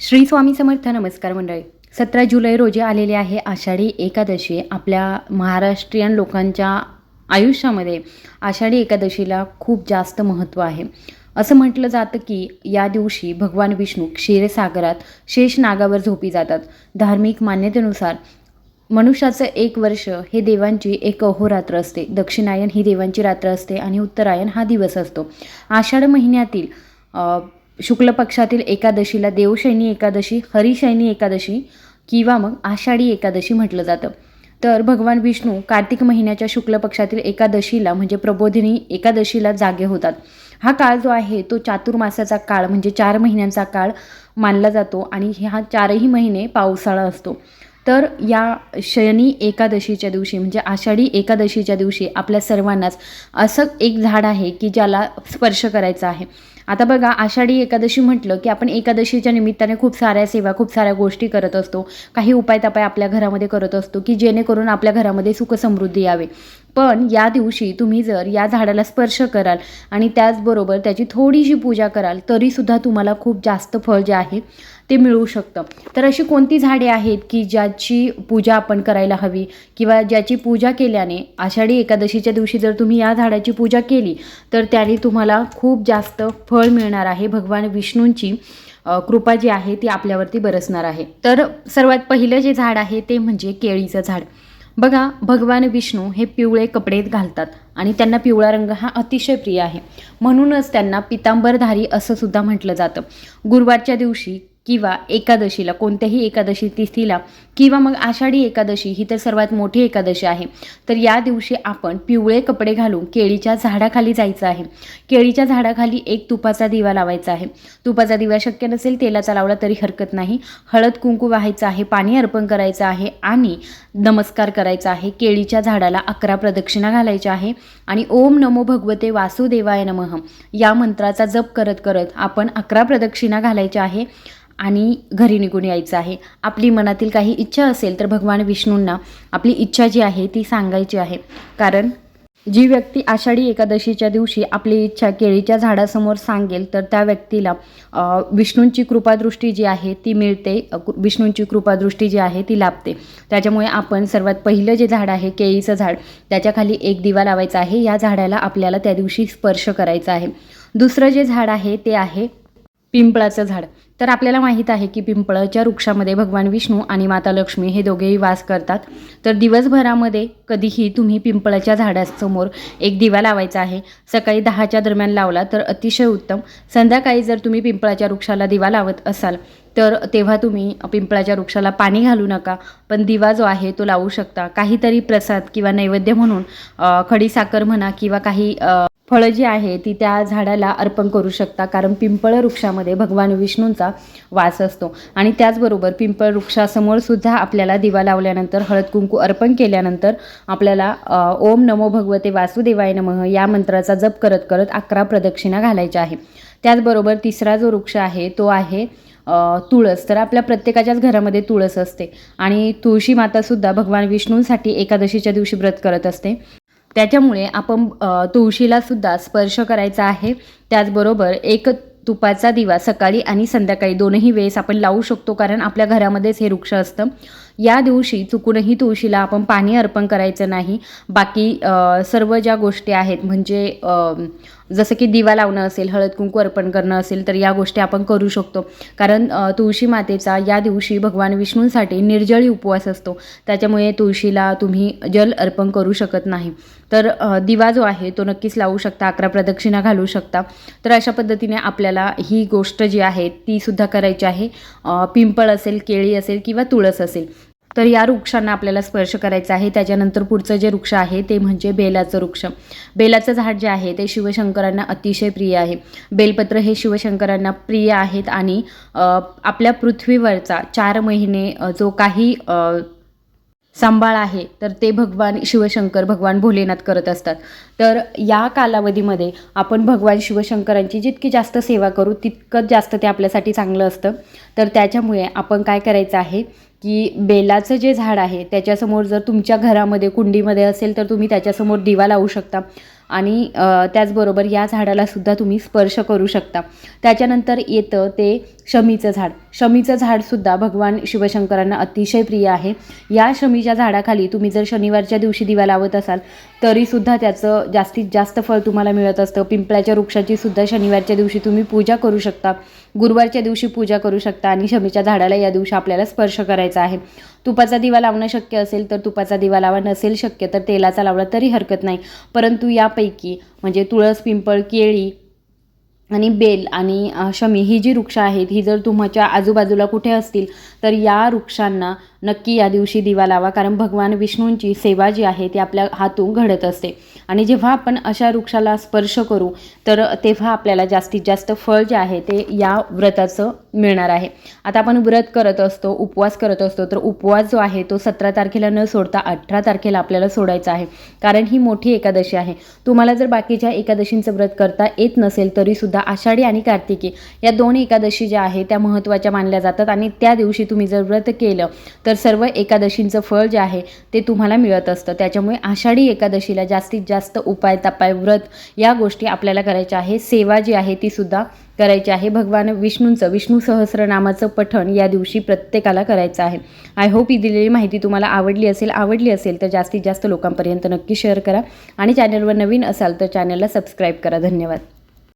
श्री स्वामी समर्थ. नमस्कार मंडळी. 17 जुलै रोजी आलेली आहे आषाढी एकादशी. आपल्या महाराष्ट्रीयन लोकांच्या आयुष्यामध्ये आषाढी एकादशीला खूप जास्त महत्त्व आहे. असं म्हटलं जातं की या दिवशी भगवान विष्णू क्षीरसागरात शेष नागावर झोपी जातात. धार्मिक मान्यतेनुसार मनुष्याचं 1 वर्ष हे देवांची एक अहोरात्र असते. दक्षिणायन ही देवांची रात्र असते आणि उत्तरायण हा दिवस असतो. आषाढ महिन्यातील शुक्ल पक्षातील एकादशीला देवशयनी एकादशी, हरिशयनी एकादशी किंवा मग आषाढी एकादशी म्हटलं जातं. तर भगवान विष्णू कार्तिक महिन्याच्या शुक्ल पक्षातील एकादशीला म्हणजे प्रबोधिनी एकादशीला जागे होतात. हा काळ जो आहे तो चातुर्मासाचा काळ म्हणजे 4 महिन्यांचा काळ मानला जातो आणि हा 4ही महिने पावसाळा असतो. तर या शयनी एकादशीच्या दिवशी म्हणजे आषाढी एकादशीच्या दिवशी आपल्या सर्वांनाच असं एक झाड आहे की ज्याला स्पर्श करायचा आहे. आता बघा, आषाढी एकादशी म्हटलं की आपण एकादशीच्या निमित्ताने खूप साऱ्या सेवा, खूप साऱ्या गोष्टी करत असतो. काही उपायतापाय आपल्या घरामध्ये करत असतो की जेणेकरून आपल्या घरामध्ये सुखसमृद्धी यावे. पण या दिवशी तुम्ही जर या झाडाला स्पर्श कराल आणि त्याचबरोबर त्याची थोडीशी पूजा कराल तरीसुद्धा तुम्हाला खूप जास्त फळ जे आहे ते मिळू शकतं. तर अशी कोणती झाडे आहेत की ज्याची पूजा आपण करायला हवी किंवा ज्याची पूजा केल्याने आषाढी एकादशीच्या दिवशी जर तुम्ही या झाडाची पूजा केली तर त्याने तुम्हाला खूप जास्त फळ मिळणार आहे. भगवान विष्णूंची कृपा जी आहे ती आपल्यावरती बरसणार आहे. तर सर्वात पहिलं जे झाड आहे ते म्हणजे केळीचं झाड. बघा, भगवान विष्णू हे पिवळे कपडे घालतात आणि त्यांना पिवळा रंग हा अतिशय प्रिय आहे. म्हणूनच त्यांना पितांबरधारी असं सुद्धा म्हटलं जातं. गुरुवारच्या दिवशी किंवा एकादशीला, कोणत्याही एकादशी तिथीला किंवा मग आषाढी एकादशी ही तर सर्वात मोठी एकादशी आहे. तर या दिवशी आपण पिवळे कपडे घालून केळीच्या झाडाखाली जायचं आहे. केळीच्या झाडाखाली एक तुपाचा दिवा लावायचा आहे. तुपाचा दिवा शक्य नसेल तेलाचा लावला तरी हरकत नाही. हळद कुंकू वाहायचं आहे, पाणी अर्पण करायचं आहे आणि नमस्कार करायचा आहे. केळीच्या झाडाला 11 प्रदक्षिणा घालायच्या आहे आणि ओम नमो भगवते वासुदेवाय नमः या मंत्राचा जप करत करत आपण 11 प्रदक्षिणा घालायच्या आहे आणि घरी निघून यायचं आहे. आपली मनातील काही इच्छा असेल तर भगवान विष्णूंना आपली इच्छा जी आहे ती सांगायची आहे. कारण जी व्यक्ती आषाढी एकादशीच्या दिवशी आपली इच्छा केळीच्या झाडासमोर सांगेल तर त्या व्यक्तीला विष्णूंची कृपादृष्टी जी आहे ती मिळते. विष्णूंची कृपादृष्टी जी आहे ती लाभते. त्याच्यामुळे आपण सर्वात पहिलं जे झाड आहे केळीचं झाड, त्याच्याखाली एक दिवा लावायचा आहे. या झाडाला आपल्याला त्या दिवशी स्पर्श करायचा आहे. दुसरं जे झाड आहे ते आहे पिंपळाचं झाड. तर आपल्याला माहीत आहे की पिंपळाच्या वृक्षामध्ये भगवान विष्णू आणि माता लक्ष्मी हे दोघेही वास करतात. तर दिवसभरामध्ये कधीही तुम्ही पिंपळाच्या झाडासमोर एक दिवा लावायचा आहे. सकाळी 10च्या दरम्यान लावला तर अतिशय उत्तम. संध्याकाळी जर तुम्ही पिंपळाच्या वृक्षाला दिवा लावत असाल तर तेव्हा तुम्ही पिंपळाच्या वृक्षाला पाणी घालू नका, पण दिवा जो आहे तो लावू शकता. काहीतरी प्रसाद किंवा नैवेद्य म्हणून खडीसाखर म्हणा किंवा काही फळं जी आहे ती त्या झाडाला अर्पण करू शकता. कारण पिंपळ वृक्षामध्ये भगवान विष्णूंचा वास असतो. आणि त्याचबरोबर पिंपळ वृक्षासमोर सुद्धा आपल्याला दिवा लावल्यानंतर, हळद कुंकू अर्पण केल्यानंतर आपल्याला ओम नमो भगवते वासुदेवाय नमः या मंत्राचा जप करत करत 11 प्रदक्षिणा घालायच्या आहे. त्याचबरोबर तिसरा जो वृक्ष आहे तो आहे तुळस. तर आपल्या प्रत्येकाच्याच घरामध्ये तुळस असते आणि तुळशी मातासुद्धा भगवान विष्णूंसाठी एकादशीच्या दिवशी व्रत करत असते. त्याच्यामुळे आपण तुळशीलासुद्धा स्पर्श करायचा आहे. त्याचबरोबर एक तुपाचा दिवा सकाळी आणि संध्याकाळी दोनही वेळेस आपण लावू शकतो. कारण आपल्या घरामध्येच हे वृक्ष असतं. या दिवशी चुकूनही तुळशीला आपण पाणी अर्पण करायचं नाही. बाकी सर्व ज्या गोष्टी आहेत म्हणजे जसं की दिवा लावणं असेल, हळद कुंकू अर्पण करणं असेल तर या गोष्टी आपण करू शकतो. कारण तुळशी मातेचा या दिवशी भगवान विष्णूंसाठी निर्जळी उपवास असतो. त्याच्यामुळे तुळशीला तुम्ही जल अर्पण करू शकत नाही. तर दिवा जो आहे तो नक्कीच लावू शकता, 11 प्रदक्षिणा घालू शकता. तर अशा पद्धतीने आपल्याला ही गोष्ट जी आहे ती सुद्धा करायची आहे. पिंपळ असेल, केळी असेल किंवा तुळस असेल तर या वृक्षांना आपल्याला स्पर्श करायचा आहे. त्याच्यानंतर पुढचं जे वृक्ष आहे ते म्हणजे बेलाचं वृक्ष. बेलाचं झाड जे आहे ते शिवशंकरांना अतिशय प्रिय आहे. बेलपत्र हे शिवशंकरांना प्रिय आहेत आणि आपल्या पृथ्वीवरचा 4 महिने जो काही सांभाळ आहे तर ते भगवान शिवशंकर, भगवान भोलेनाथ करत असतात. तर या कालावधीमध्ये आपण भगवान शिवशंकरांची जितकी जास्त सेवा करू तितकंच जास्त ते आपल्यासाठी चांगलं असतं. तर त्याच्यामुळे आपण काय करायचं आहे की बेलाचं जे झाड आहे त्याच्यासमोर जर तुमच्या घरामध्ये कुंडीमध्ये असेल तर तुम्ही त्याच्यासमोर दिवा लावू शकता. आणि त्याचबरोबर या झाडालासुद्धा तुम्ही स्पर्श करू शकता. त्याच्यानंतर येतं ते शमीचं झाड. शमीचं झाडसुद्धा भगवान शिवशंकरांना अतिशय प्रिय आहे. या शमीच्या झाडाखाली तुम्ही जर शनिवारच्या दिवशी दिवा लावत असाल तरीसुद्धा त्याचं जास्तीत जास्त फळ तुम्हाला मिळत असतं. पिंपळाच्या वृक्षाची सुद्धा शनिवारच्या दिवशी तुम्ही पूजा करू शकता, गुरुवारच्या दिवशी पूजा करू शकता आणि शमीच्या झाडाला या दिवशी आपल्याला स्पर्श करायचा आहे. तुपाचा दिवा लावणं शक्य असेल तर तुपाचा दिवा लावा, नसेल शक्य तर तेलाचा लावला तरी हरकत नाही. परंतु यापैकी म्हणजे तुळस, पिंपळ, केळी आणि बेल आणि शमी ही जी वृक्ष आहेत ही जर तुमच्या आजूबाजूला कुठे असतील तर या वृक्षांना नक्की या दिवशी दिवा लावा. कारण भगवान विष्णूंची सेवा जी आहे ती आपल्या हातून घडत असते आणि जेव्हा आपण अशा वृक्षाला स्पर्श करू तर तेव्हा आपल्याला जास्तीत जास्त फळ जे आहे ते या व्रताचं मिळणार आहे. आता आपण व्रत करत असतो, उपवास करत असतो, तर उपवास जो आहे तो 17 तारखेला न सोडता 18 तारखेला आपल्याला सोडायचा आहे. कारण ही मोठी एकादशी आहे. तुम्हाला जर बाकीच्या एकादशींचं व्रत करता येत नसेल तरीसुद्धा आषाढी आणि कार्तिकी या 2 एकादशी ज्या आहेत त्या महत्त्वाच्या मानल्या जातात आणि त्या दिवशी तुम्ही जर व्रत केलं तर सर्व एकादशींचं फळ जे आहे ते तुम्हाला मिळत असतं. त्याच्यामुळे आषाढी एकादशीला जास्तीत जास्त उपाय, तपाय, व्रत या गोष्टी आपल्याला करायच्या आहे. सेवा जी आहे ती सुद्धा करायची आहे. भगवान विष्णूंचं, विष्णू सहस्रनामाचं पठण या दिवशी प्रत्येकाला करायचं आहे. आय होप ही दिलेली माहिती तुम्हाला आवडली असेल तर जास्तीत जास्त लोकांपर्यंत नक्की शेअर करा आणि चॅनलवर नवीन असाल तर चॅनलला सबस्क्राईब करा. धन्यवाद.